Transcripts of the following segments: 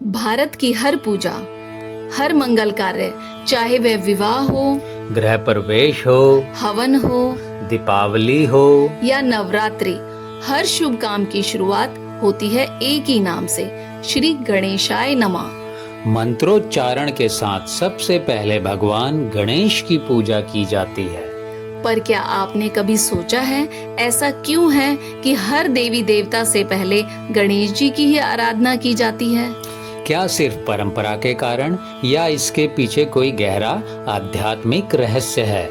भारत की हर पूजा, हर मंगल कार्य, चाहे वह विवाह हो, गृह प्रवेश हो, हवन हो दीपावली हो या नवरात्रि, हर शुभ काम की शुरुआत होती है एक ही नाम से, श्री गणेशाय नमः। मंत्रोच्चारण के साथ सबसे पहले भगवान गणेश की पूजा की जाती है। पर क्या आपने कभी सोचा है ऐसा क्यों है कि हर देवी देवता से पहले गणेश जी की ही आराधना की जाती है? क्या सिर्फ परंपरा के कारण या इसके पीछे कोई गहरा आध्यात्मिक रहस्य है?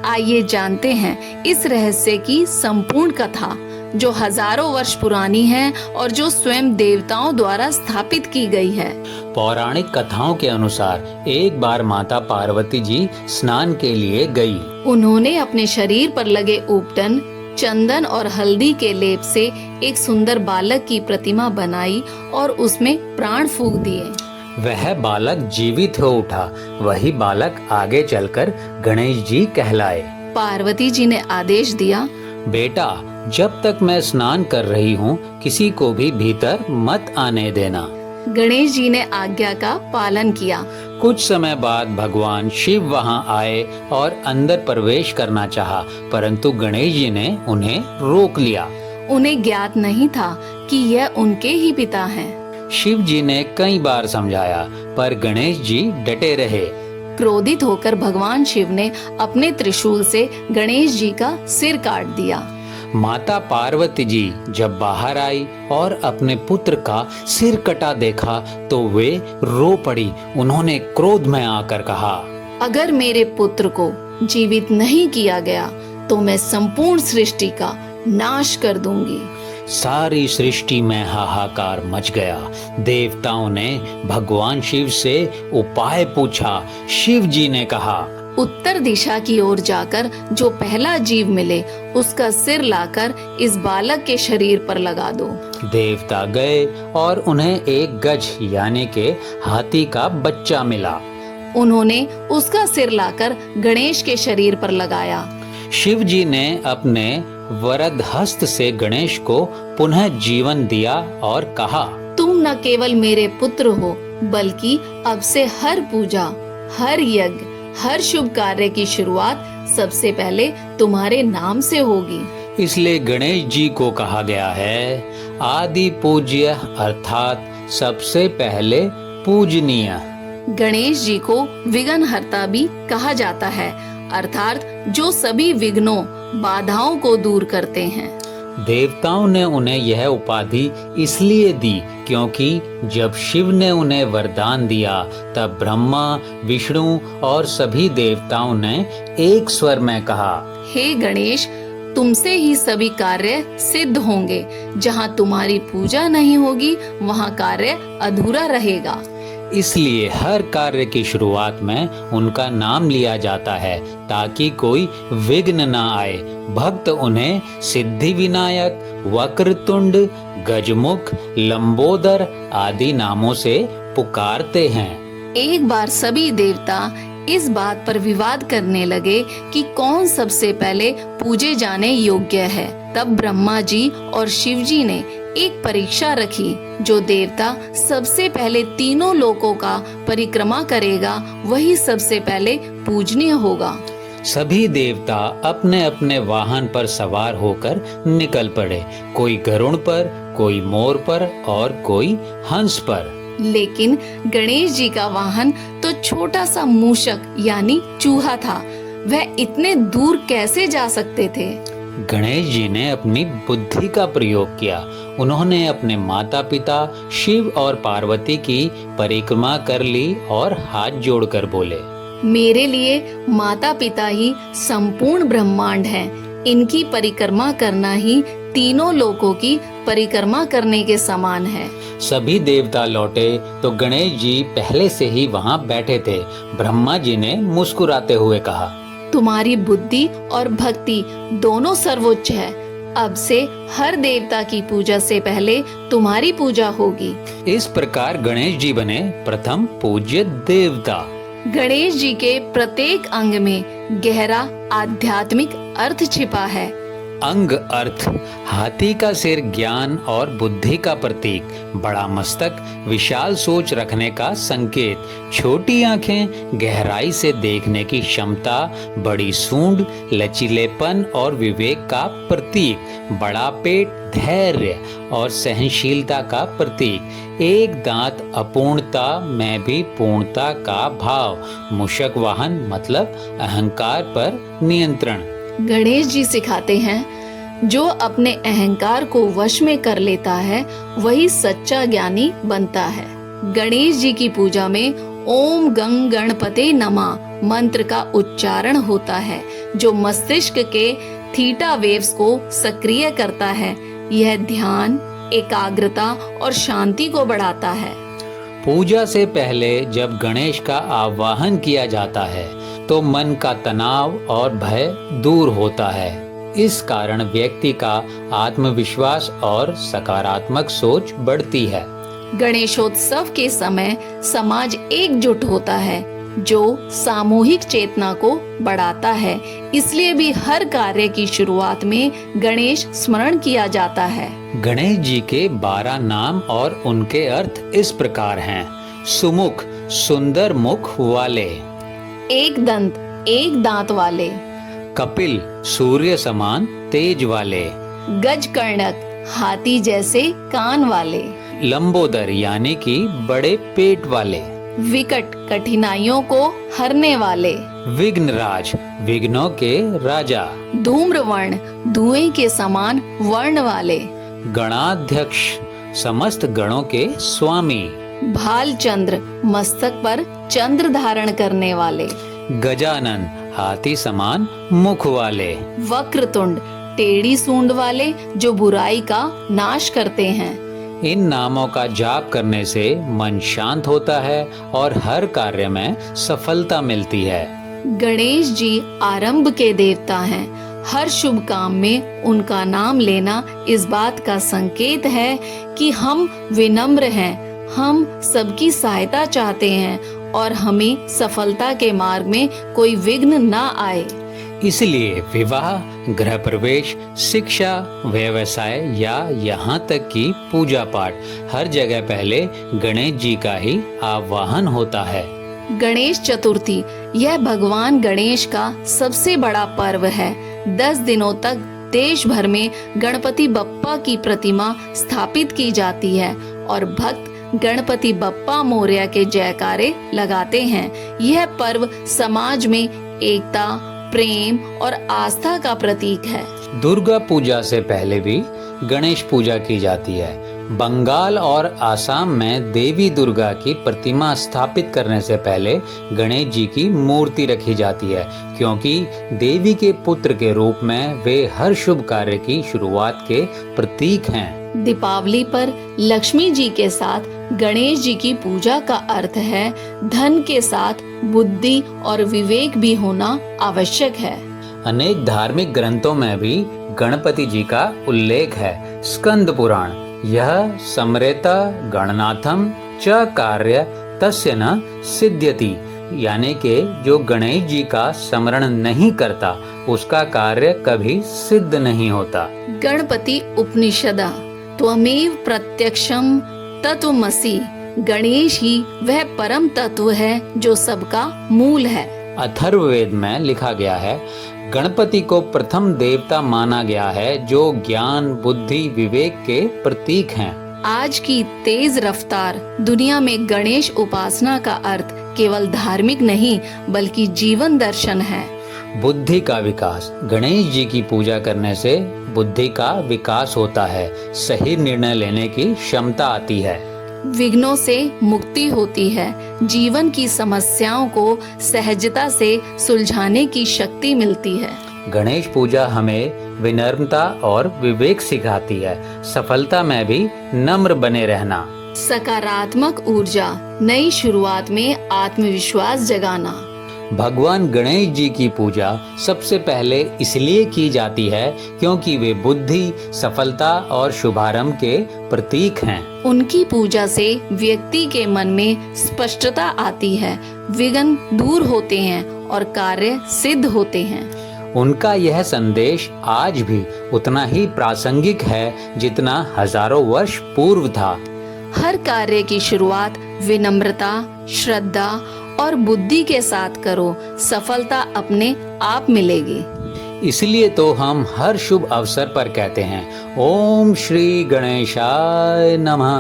आइए जानते हैं इस रहस्य की संपूर्ण कथा, जो हजारों वर्ष पुरानी है और जो स्वयं देवताओं द्वारा स्थापित की गई है। पौराणिक कथाओं के अनुसार एक बार माता पार्वती जी स्नान के लिए गई। उन्होंने अपने शरीर पर लगे उपटन, चंदन और हल्दी के लेप से एक सुंदर बालक की प्रतिमा बनाई और उसमें प्राण फूंक दिए। वह बालक जीवित हो उठा। वही बालक आगे चलकर गणेश जी कहलाए। पार्वती जी ने आदेश दिया, बेटा, जब तक मैं स्नान कर रही हूँ किसी को भी भीतर मत आने देना। गणेश जी ने आज्ञा का पालन किया। कुछ समय बाद भगवान शिव वहां आए और अंदर प्रवेश करना चाहा, परंतु गणेश जी ने उन्हें रोक लिया। उन्हें ज्ञात नहीं था कि यह उनके ही पिता हैं। शिव जी ने कई बार समझाया, पर गणेश जी डटे रहे। क्रोधित होकर भगवान शिव ने अपने त्रिशूल से गणेश जी का सिर काट दिया। माता पार्वती जी जब बाहर आई और अपने पुत्र का सिर कटा देखा तो वे रो पड़ी। उन्होंने क्रोध में आकर कहा, अगर मेरे पुत्र को जीवित नहीं किया गया तो मैं संपूर्ण सृष्टि का नाश कर दूंगी। सारी सृष्टि में हाहाकार मच गया। देवताओं ने भगवान शिव से उपाय पूछा। शिव जी ने कहा, उत्तर दिशा की ओर जाकर जो पहला जीव मिले उसका सिर लाकर इस बालक के शरीर पर लगा दो। देवता गए और उन्हें एक गज यानी के हाथी का बच्चा मिला। उन्होंने उसका सिर लाकर गणेश के शरीर पर लगाया। शिव जी ने अपने वरद हस्त से गणेश को पुनः जीवन दिया और कहा, तुम न केवल मेरे पुत्र हो, बल्कि अब से हर पूजा, हर यज्ञ, हर शुभ कार्य की शुरुआत सबसे पहले तुम्हारे नाम से होगी। इसलिए गणेश जी को कहा गया है आदि पूज्य, अर्थात सबसे पहले पूजनीय। गणेश जी को विघ्नहर्ता भी कहा जाता है, अर्थात जो सभी विघ्नों, बाधाओं को दूर करते हैं। देवताओं ने उन्हें यह उपाधि इसलिए दी क्योंकि जब शिव ने उन्हें वरदान दिया तब ब्रह्मा, विष्णु और सभी देवताओं ने एक स्वर में कहा, हे गणेश, तुमसे ही सभी कार्य सिद्ध होंगे। जहाँ तुम्हारी पूजा नहीं होगी वहाँ कार्य अधूरा रहेगा। इसलिए हर कार्य की शुरुआत में उनका नाम लिया जाता है ताकि कोई विघ्न न आए। भक्त उन्हें सिद्धि विनायक, वक्रतुंड, गजमुख, लंबोदर आदि नामों से पुकारते हैं। एक बार सभी देवता इस बात पर विवाद करने लगे कि कौन सबसे पहले पूजे जाने योग्य है। तब ब्रह्मा जी और शिव जी ने एक परीक्षा रखी। जो देवता सबसे पहले तीनों लोकों का परिक्रमा करेगा वही सबसे पहले पूजनीय होगा। सभी देवता अपने अपने वाहन पर सवार होकर निकल पड़े। कोई गरुड़ पर, कोई मोर पर और कोई हंस पर। लेकिन गणेश जी का वाहन तो छोटा सा मूषक यानी चूहा था। वह इतने दूर कैसे जा सकते थे? गणेश जी ने अपनी बुद्धि का प्रयोग किया। उन्होंने अपने माता पिता शिव और पार्वती की परिक्रमा कर ली और हाथ जोड़कर बोले, मेरे लिए माता पिता ही संपूर्ण ब्रह्मांड हैं। इनकी परिक्रमा करना ही तीनों लोकों की परिक्रमा करने के समान है। सभी देवता लौटे तो गणेश जी पहले से ही वहाँ बैठे थे। ब्रह्मा जी ने मुस्कुराते हुए कहा, तुम्हारी बुद्धि और भक्ति दोनों सर्वोच्च है। अब से हर देवता की पूजा से पहले तुम्हारी पूजा होगी। इस प्रकार गणेश जी बने प्रथम पूज्य देवता। गणेश जी के प्रत्येक अंग में गहरा आध्यात्मिक अर्थ छिपा है। अंग अर्थ हाथी का सिर ज्ञान और बुद्धि का प्रतीक, बड़ा मस्तक विशाल सोच रखने का संकेत, छोटी आंखें गहराई से देखने की क्षमता, बड़ी सूंड लचीलेपन और विवेक का प्रतीक, बड़ा पेट धैर्य और सहनशीलता का प्रतीक, एक दांत अपूर्णता में भी पूर्णता का भाव, मूषक वाहन मतलब अहंकार पर नियंत्रण। गणेश जी सिखाते हैं जो अपने अहंकार को वश में कर लेता है वही सच्चा ज्ञानी बनता है। गणेश जी की पूजा में ओम गंग गणपते नमः मंत्र का उच्चारण होता है जो मस्तिष्क के थीटा वेव्स को सक्रिय करता है। यह ध्यान, एकाग्रता और शांति को बढ़ाता है। पूजा से पहले जब गणेश का आवाहन किया जाता है तो मन का तनाव और भय दूर होता है। इस कारण व्यक्ति का आत्मविश्वास और सकारात्मक सोच बढ़ती है। गणेशोत्सव के समय समाज एकजुट होता है जो सामूहिक चेतना को बढ़ाता है। इसलिए भी हर कार्य की शुरुआत में गणेश स्मरण किया जाता है। गणेश जी के 12 नाम और उनके अर्थ इस प्रकार हैं। सुमुख सुंदर मुख वाले, एक दंत एक दांत वाले, कपिल सूर्य समान तेज वाले, गज कर्णक हाथी जैसे कान वाले, लंबोदर यानी कि बड़े पेट वाले, विकट कठिनाइयों को हरने वाले, विघ्नराज विघ्नों के राजा, धूम्रवर्ण धुएं के समान वर्ण वाले, गणाध्यक्ष समस्त गणों के स्वामी, भालचंद्र मस्तक पर चंद्र धारण करने वाले, गजानन हाथी समान मुख वाले, वक्रतुंड टेढ़ी सूंड वाले जो बुराई का नाश करते हैं। इन नामों का जाप करने से मन शांत होता है और हर कार्य में सफलता मिलती है। गणेश जी आरंभ के देवता हैं। हर शुभ काम में उनका नाम लेना इस बात का संकेत है कि हम विनम्र हैं, हम सबकी सहायता चाहते हैं और हमें सफलता के मार्ग में कोई विघ्न ना आए। इसलिए विवाह, गृह प्रवेश, शिक्षा, व्यवसाय या यहाँ तक कि पूजा पाठ हर जगह पहले गणेश जी का ही आवाहन होता है। गणेश चतुर्थी यह भगवान गणेश का सबसे बड़ा पर्व है। 10 दिनों तक देश भर में गणपति बप्पा की प्रतिमा स्थापित की जाती है और भक्त गणपति बप्पा मोरया के जयकारे लगाते हैं। यह पर्व समाज में एकता, प्रेम और आस्था का प्रतीक है। दुर्गा पूजा से पहले भी गणेश पूजा की जाती है। बंगाल और आसाम में देवी दुर्गा की प्रतिमा स्थापित करने से पहले गणेश जी की मूर्ति रखी जाती है, क्योंकि देवी के पुत्र के रूप में वे हर शुभ कार्य की शुरुआत के प्रतीक हैं। दीपावली पर लक्ष्मी जी के साथ गणेश जी की पूजा का अर्थ है धन के साथ बुद्धि और विवेक भी होना आवश्यक है। अनेक धार्मिक ग्रंथों में भी गणपति जी का उल्लेख है। स्कंद पुराण यह समरेता गणनाथम च कार्य तस्य न सिद्ध्यति, यानी कि जो गणेश जी का स्मरण नहीं करता उसका कार्य कभी सिद्ध नहीं होता। गणपति उपनिषद त्वमेव प्रत्यक्षम तत्वमसि, गणेश ही वह परम तत्व है जो सबका मूल है। अथर्ववेद में लिखा गया है, गणपति को प्रथम देवता माना गया है जो ज्ञान, बुद्धि, विवेक के प्रतीक हैं। आज की तेज रफ्तार दुनिया में गणेश उपासना का अर्थ केवल धार्मिक नहीं बल्कि जीवन दर्शन है। बुद्धि का विकास, गणेश जी की पूजा करने से बुद्धि का विकास होता है, सही निर्णय लेने की क्षमता आती है, विघ्नों से मुक्ति होती है, जीवन की समस्याओं को सहजता से सुलझाने की शक्ति मिलती है। गणेश पूजा हमें विनम्रता और विवेक सिखाती है, सफलता में भी नम्र बने रहना, सकारात्मक ऊर्जा, नई शुरुआत में आत्मविश्वास जगाना। भगवान गणेश जी की पूजा सबसे पहले इसलिए की जाती है क्योंकि वे बुद्धि, सफलता और शुभारंभ के प्रतीक हैं। उनकी पूजा से व्यक्ति के मन में स्पष्टता आती है, विघ्न दूर होते हैं और कार्य सिद्ध होते हैं। उनका यह संदेश आज भी उतना ही प्रासंगिक है जितना हजारों वर्ष पूर्व था। हर कार्य की शुरुआत विनम्रता, श्रद्धा और बुद्धि के साथ करो, सफलता अपने आप मिलेगी। इसलिए तो हम हर शुभ अवसर पर कहते हैं ओम श्री गणेशाय नमः।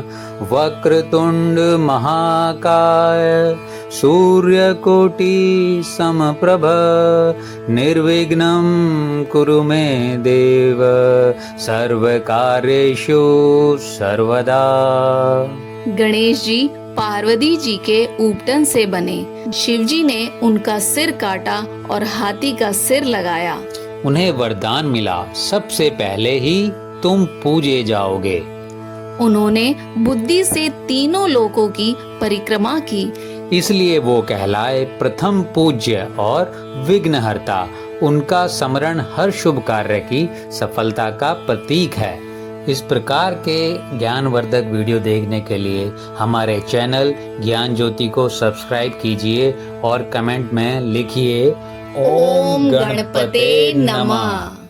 वक्रतुंड महाकाय सूर्यकोटि समप्रभ निर्विघ्नं कुरु मे देव सर्वकार्येषु सर्वदा। गणेश जी पार्वती जी के ऊपटन से बने। शिव जी ने उनका सिर काटा और हाथी का सिर लगाया। उन्हें वरदान मिला, सबसे पहले ही तुम पूजे जाओगे। उन्होंने बुद्धि से तीनों लोकों की परिक्रमा की, इसलिए वो कहलाए प्रथम पूज्य और विघ्नहर्ता। उनका स्मरण हर शुभ कार्य की सफलता का प्रतीक है। इस प्रकार के ज्ञानवर्धक वीडियो देखने के लिए हमारे चैनल ज्ञान ज्योति को सब्सक्राइब कीजिए और कमेंट में लिखिए ओम गणपते नमः।